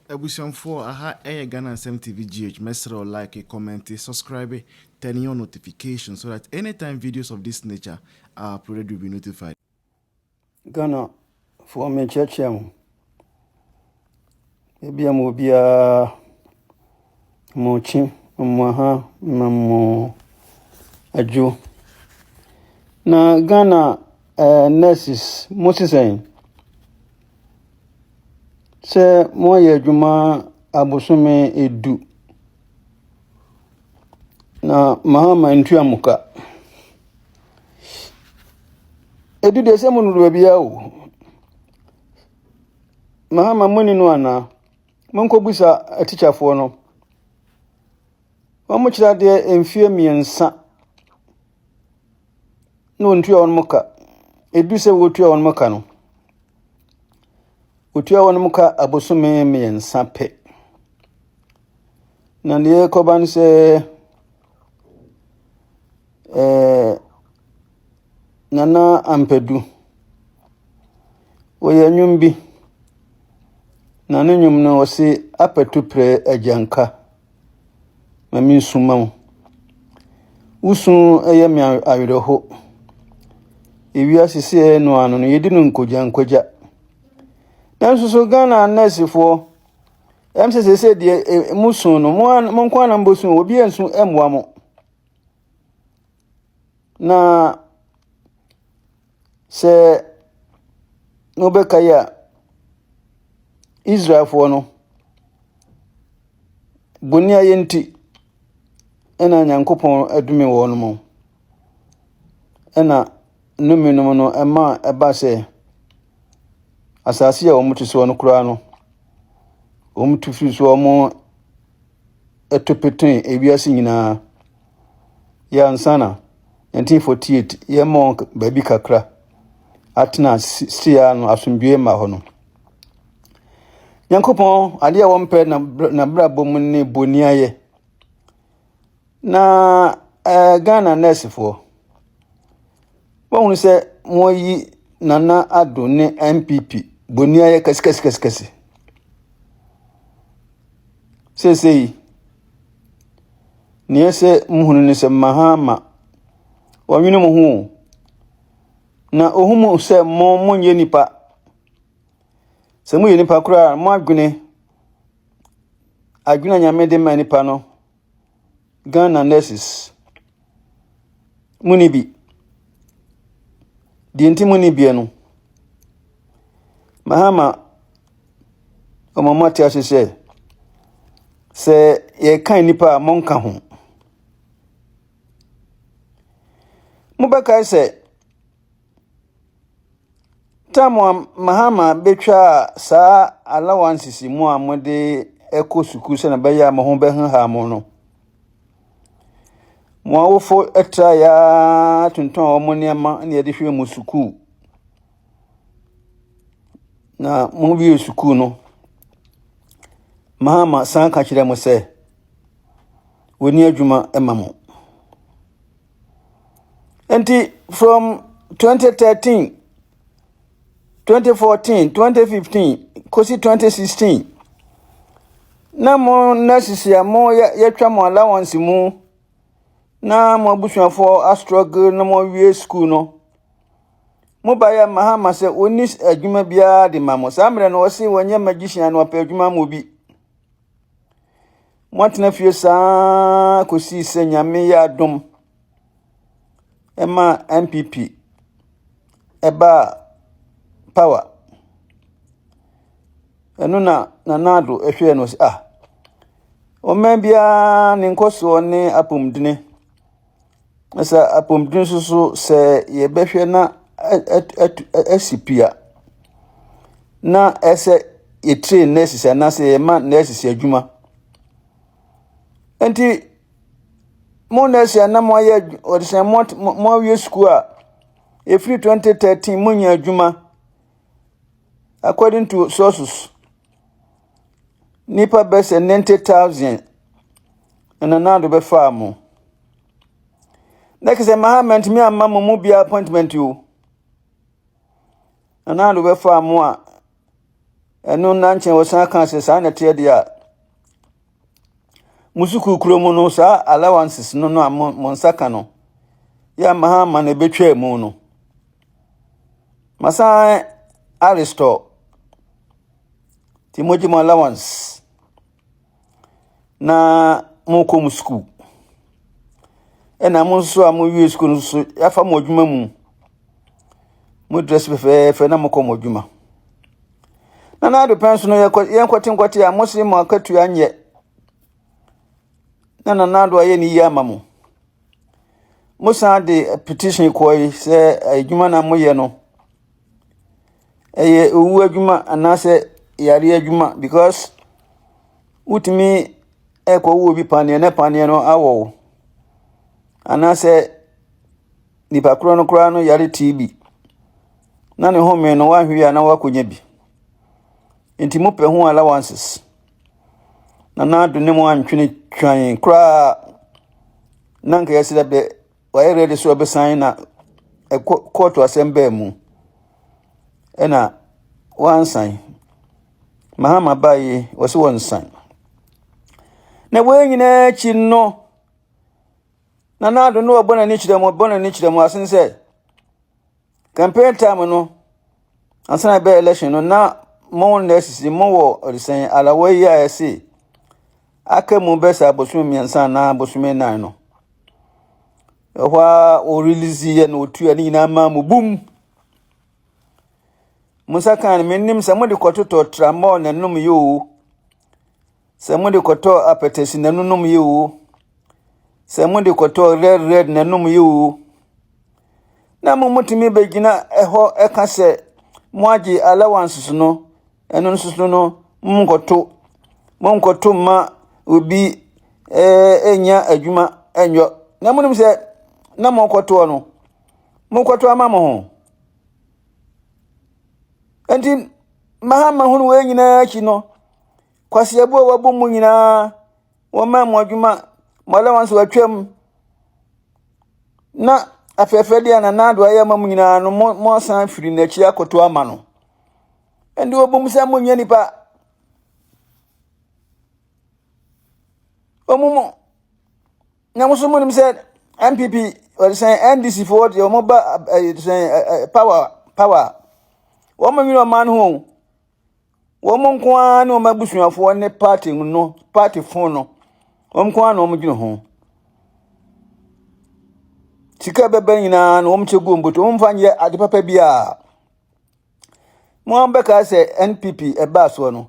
Ebusiam 4 aha Ghana Nsem TV GH. Mesro like, comment, subscribe, turn on notifications so that anytime videos of this nature are uploaded, you'll be notified. Ghana for me church ebi am obia mochi mwaha mamo ajo na Ghana nurses mosisen se moye adwuma abosome edu na mahama ntu amuka edu de se munuru bia o mahama muni no ana monko busa teacher fo no omo kira de emfie miensa no ntu on muka edu se wotu on muka no wotu on muka abosome miensa pe na ne ko ban se nana ampedu oya nyumbi na ne nyum no osi apetu pre ajanka mami suma usun eye mi awireho ewi asise no anu no yedi no nkoja nanso so Ghana nurse-fo MCC de musun no mo nkwa na mbosun obi ensu emwa mo na se no bekaya Israel fo no boni ayenti ena nyankopon adumi wo no mo ena numino no ema eba se asase ya omutu so no kura no omutu fi so omo etopetun ebiase nyina ya nsana 1948 ye monk baby kakra atna sia no asomdwe ma ho no nyankopon ade a wompe na brabo mu ne boni aye na Ghana nurse fo wonu se moyi nana ado ne NPP boni aye kasi sesei niese muhunu ne se mahama wawinu muhu na ohumu se mo nye nipa se mu ye nipa kura mo adwene nyame de ma nipa no Ghana nurses munibi di enti munibi no mahama omamati asese se ye kan nipa monka ho mubaka se tamo mahama betwa sa allowances mu amode eko suku se na beya mo ho be ha mo no mo awofo etra ya tonton omo niama na ye de hwe mu suku na mo bi suku no mahama san ka kire mo se woni adwuma emamo enti from 2013 2014 2015 kosi 2016 na mo nurses ya mo ya twa mo allowance mu na mo abusuafo astruggle na mo wie school no mo ba ya mahama se oni adwuma bia de mamo samre no osi wonye magician no apa adwuma mo bi mo tena fie sa kosi se nyame ya dom ema NPP eba power enu na nado ehwe no o membia ni nkoso ne apomdine asa apomdine so se ye behwe na asipia na ese ye train nurses na se ye ma nurses adwuma enti mo nurses na mo ye odise mo wie school a efri 2013 mo nya adwuma according to sources nipa bese 90,000 and another be farm next Mahamant me and mama mu bia appointment you another be farm eno na nche wo san kan se sa na tie dia musuku kromo no sa allowances no no monsaka no ya mahama na betwa mu no masa aristo timoji mo allowance na mo kom school ena mo so a mo wi school so ya fa mo adwuma mu mo dress fe na mo kom adwuma na do pension no ye kwati a mo se mo akatu anye na do aye ni ya mamu musa de petition koi se adwuma na mo ye no eye owu adwuma anase yari adwuma because utimi ekwo wo bi panie no awo anase nipa kro no yari TB na ne home no wa hwi na wakonya bi enti mo pe ho allowances na do ne mo antwene twan kra nanka yesida be wa ready so be sign na court assembly mu ena one sign mahama bayi wose one sign na we nyina chi no na do no obona ni chire mo asense campaign time no ansana be election no na mo nesisi mo wo orisen alawe ya ese akemu besa abosumi miensa na abosumi nan no wa o release ye no tu ani na ma mu bum musa kan menim se mo de kototo tramol na num yo se mo de koto apetesi na num yo se mo de koto red na num yo na mo mutimi begina eho eka se mo agi allowances no eno nsusu no monkoto ma obi enya adwuma enyo na munim se na monkoto no monkoto ama mo enti mahama hunu we nyina chi no kwase abu wabu mu nyina wo ma mo adwuma mo allowance watwam na afefe dia na do aye ma mu nyina no mo san firi na chi akoto ama no endi obum se mo nya nipa omumu na musumu nim se NPP or say NDC forward your mobile power woman you man home woman kwa no mabusuafo ne party no party phone no kwa no mugino ho sika bebe nyina no mchegu mboto mfanye adepapa bia mo ambeka se NPP eba so no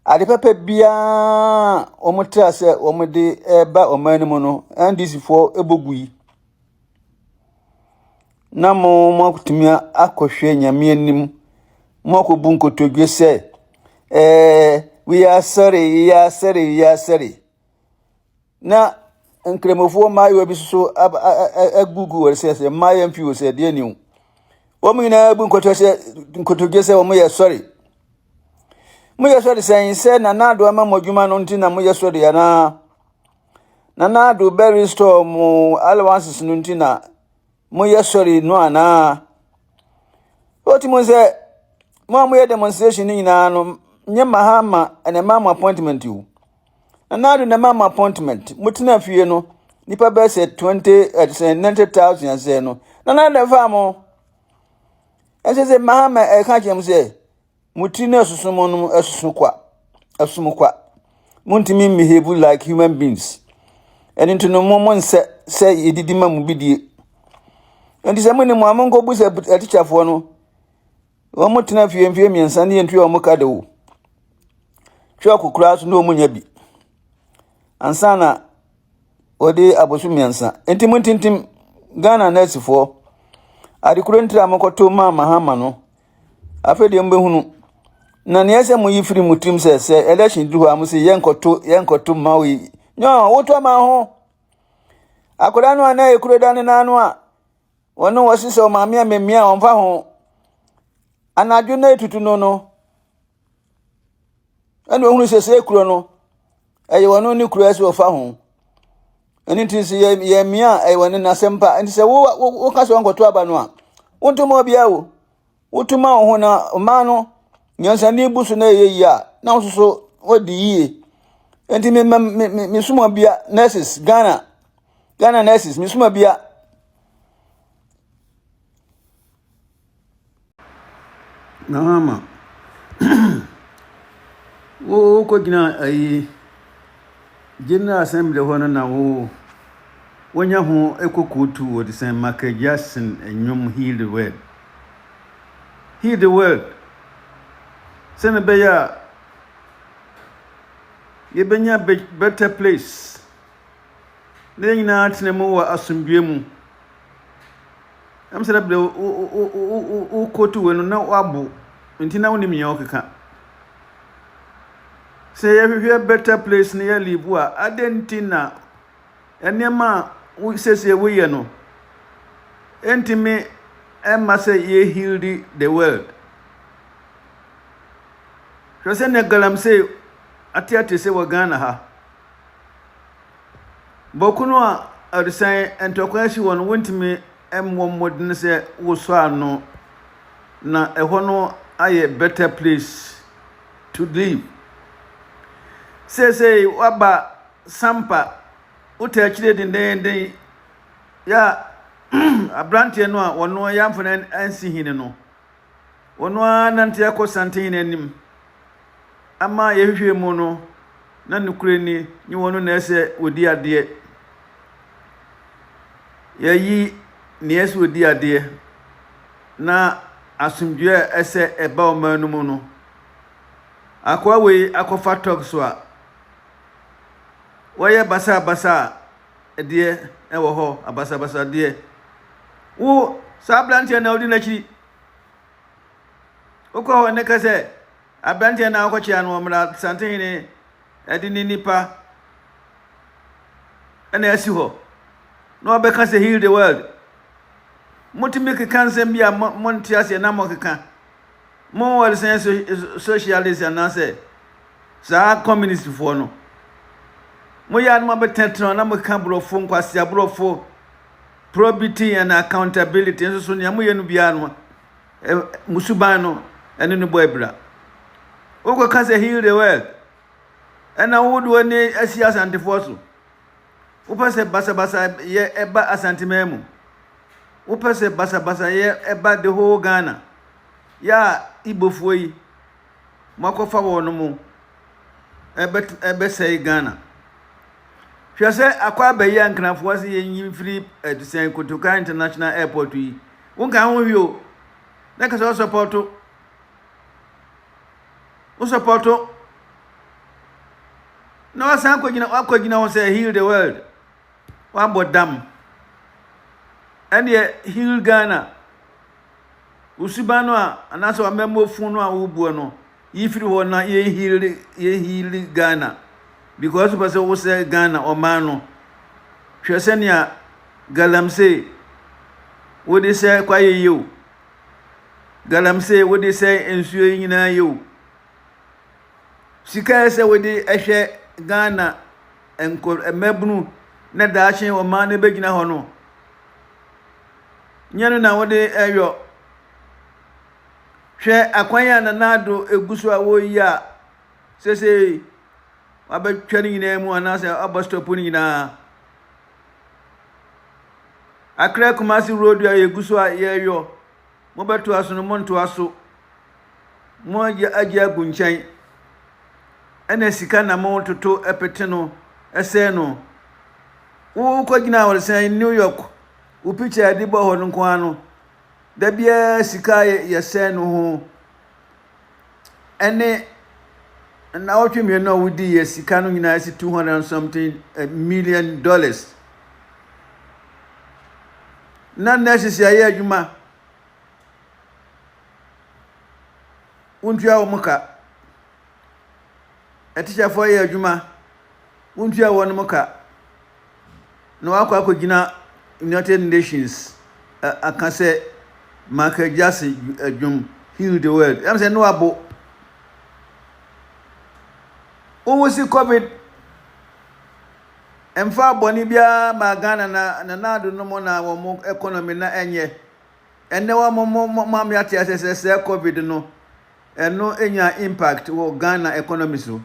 adepapa bia omutra se omode eba omanimu no NDC for ebogui na mo kutumia akohwe nyame anim mo ko bunkotodwe se we are sorry na nkremofo mayo bi so agugu wor se mayo mfi wo se de aniu wo mnyina bunkotodwe se wo mo ye sorry say na do ama modwuma no nti na mo ye sorry ya na do berry store mo allowances no nti na mo ye sorry no ana oti mo se mo ye demonstration ni na no nye mahama ene mama appointment you na do na mama appointment mutina fie no nipa be se 90,000 say no na da fa mo ese mahama e ka jem se mutina susumo no asumu kwa muntimi behave like human beings and into no moment say yedidima mu bidie and se muni mu amonko bu se teacher fo no wo mutina fie miensa ne ntu o muka de wo twa kokura so no munya bi ansana ode abosu miensa enti muntintim Ghana nurse fo adikuro ntira makoto mahama no afede mbehunu na niese mu yifiri mutim se election du am se yenkoto mawi nyo woto ma ho akoda no ana ekuro dane na anu a wono wasise o maame amemia onfa ho anadwo na etutu no ene ohunu se ekuro no eye wono ni kuro ese ofa ho eni tin se ye mia eye wono na sempa enti se wo ka so nkoto aba no a wonto ma bia wo wotuma ho na ma no nyansa ni busu na ye ya na so odi yie enti me suma bia nurses Ghana nurses me suma bia na mama wo ko gina ayi General Assembly hono na wo wonya ho ekokotu wo de sen Michael Jackson enyom Heal the World. Heal the World. Sene be ya ye benya better place. Ne nyina atene mu wa asomdwe mu. Am sere be o kotu we no na wabo nti na wonim nya okeka. Say ye better place ne ya libu a adentina enema we say we ye no entime emma say ye heal the world. So say ne galam say atiate say wa Ghana ha bokuno a arisan entokwashi won wontime emwo modin say wo so ano na eho no aye better place to live. Say waba sampa utachire den ya abrante no a wono yamfo ansi hine no wono anante akosante hine anim ama yehwehwe mu no na nukure ni wono na ese odi ade yayi ni ese odi ade na asumdwe ese eba o manu mu no akwa we akofa talk so a waye basa de ewo ho abasa de wo sablante na odi na chiri okọ ne kase ablante na akọ chi anu omra santin ni edi ni nipa ena asi ho no obeka se heal the world mutimike kansem bia montiase na mokeka mo wal sen socialist na se sa communist fo no mo ya no betetro na mo ka brofo nkwase abrofo probity and accountability so ne mo ye no bia no musuban no ene no boy bra ogo ka se heal the world ena wodo ne asia asantefo so upase basa ye eba asantememu upase basa ye eba the whole Ghana ya ibofo yi makofa wono mu ebe sei Ghana hwese akwa bayi ankranfo ase yin free edisen Kotoka International Airport yi wonka ho hwio na ka so supporto na wasan akogina ho say heal the world wa bodam and ye heal Ghana usubano a anaso amemo funu a wubuo no yifiri ho na ye heal Ghana because person wo say Ghana o man no hwese ne a galamse wo de say kwaye yo galamse wo de say ensuo nyina yo sika se wo de ehwe Ghana enko emebunu na daahye o man ne begina ho no nyano na wo de eyo hwe akwanya na nado eguso a wo yi a sese abetwani nyina mu anase abostop ni nyina akra Kumasi road ya eguso a yeyo mo beto aso no monto aso mo agi agunchen ena sika na mo toto epete no ese no wo ko gina wor sen New York wo picture adi bo ho nko ano da bia sika ye se no ho ene na otwemi no wudi ye sika no nyina isi 200 and something million dollars na nurses ya adwuma untua wo muka etisha fo ya adwuma untua wo no muka no akwa gina United Nations akase Michael Jackson adwum heal the world am say no abo o si covid emfa boni bia ma Ghana na ado no mo na wo economy na enye enne wa mo ame ate asese covid no eno enya impact wo Ghana economy so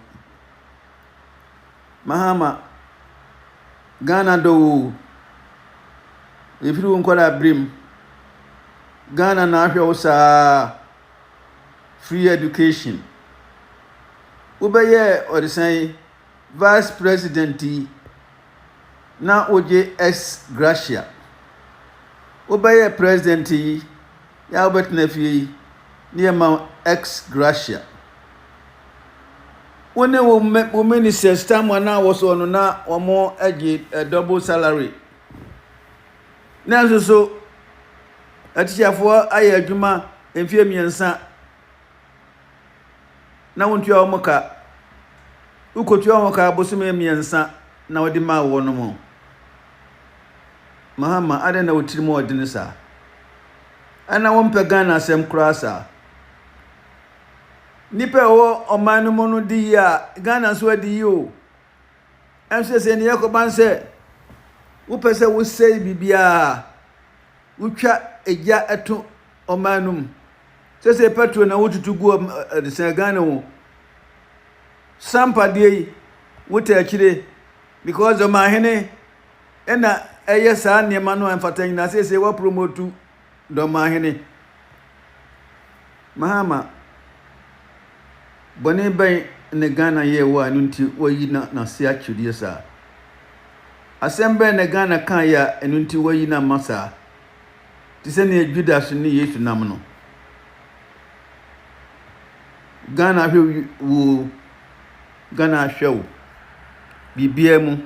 Mahama Ghana do if you nkola brim Ghana na ahwe wo saa free education ubeye odisan vice president na oje ex gracia ubeye president ya obetna fie ni ma ex gracia wone wo ministers time na wo so no na omo age double salary na so atichafo aye adwuma emfie miensa na wontua omoka ukotua omoka bosome miensa na wodi ma wo no mo Mahama ade na wotirimo odine sa ana wompe Ghana asem krasa nipa wo omanu mo no di ya Ghana so adi yo emse ne yakoban se wo pese wo sei bibia utwa eja eto omanum se petro na wotutu gu de se Ghana wo sampa de wote akire because o ma hene ena eye sa ne ma no emfatan na se wa promote do ma hene Mahama bone bai ne Ghana ye wa nunti wayi na se akire sa asembe ne Ghana kan ya nunti wayi na masa tise ne Judas ni Yesu nam no Ghana hwe wo Ghana hwe bibia mu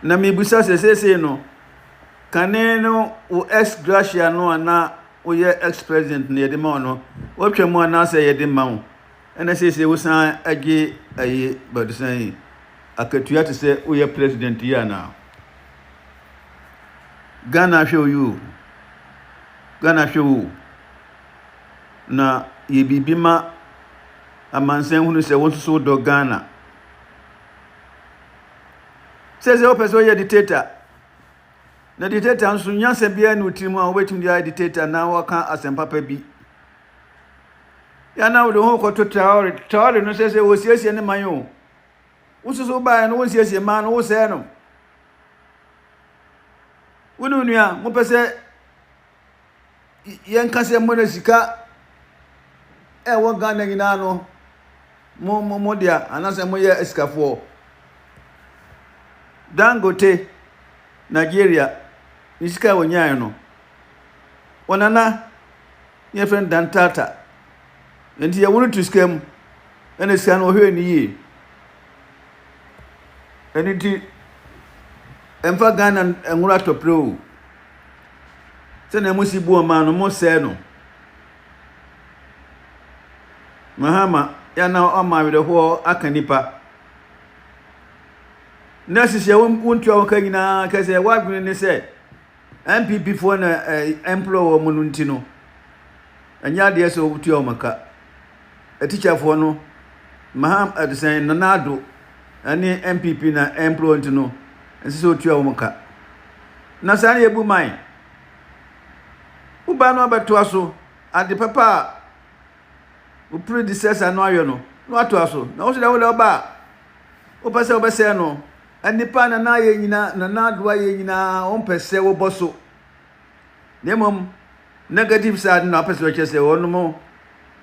na mebusa sesese no kane no wo ex gracia no ana wo ye ex president ne de ma no wo twemu ana se ye de ma wo ena sese wo san age aye badusan akatua te se wo ye president ya na Ghana hwe you Ghana hwe na ye bibima amansen hunu se wo so do Ghana sese o peso ye dictator na dictator nso nyanse bia na utimu a wetim dia dictator na waka asempapa bi ya na wo ho ko to tawre no sese wo siesie ne manyo wo so ba no wo siesie man no wo se no wonu nua mo pese yen kase mo na sika wo Ghana nyina no mo dia anase mo ye eskafo Dangote Nigeria nisika wonyayo no wonana ye friend dantata enti ye wonu tuskam ene sika no hwe ni yi eniti emfa Ghana enwura topro se na musi bu ma no mo se no Mahama ya na o ma wede ho akanipa Nurses ya wontu awon nyina kase wadwene ne se NPP fo na employer mo nunti no anya de se obutu awmaka teacher fo no Maham adisen nanado ani NPP na employer nti no ense se otu awmaka na sane ebu mai uba no abeto aso ade papa o predecessor no ayo no ato aso na wo se da wo ba o pese obese no anipa na ye nyina na adwa ye nyina on pese wo boso nemom negative side na pese wo chese wonu mo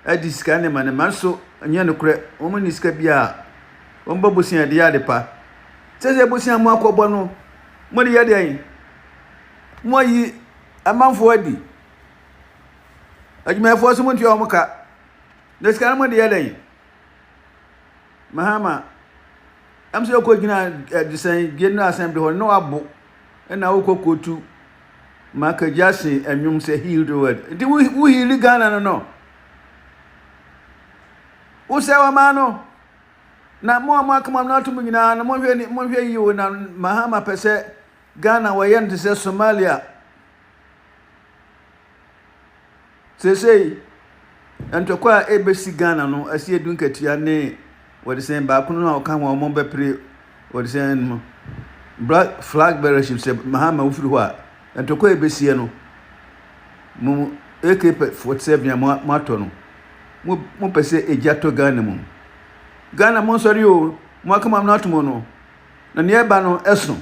adiska ne man so anya no kure wo mo niska bia wo mbabusia de yade pa sese busia mo akobo no mo de yade ayin mo yi amanfo adi ajumafo so mo ntia mo ka neska mo de yade ayin Mahama am so ko gina design gina assembly ho no abo na wo kokotu maka jase anwum se healed word di wo heal Ghana no wo se wa ma no na mo akama na to nyina na mo hwe yi wo na Mahama pese Ghana wa yente se Somalia sesei antokwa ebesi Ghana no asi edunkatia ne what is saying back no kan wo mo be pre what is saying black flag bearership se Mahama ufiri ho a antokwa ebesie no mu AK47 ya mato no mo pese eja to Ghana mu Ghana mo sori o mo aka mam na to mo no na ne ba no eso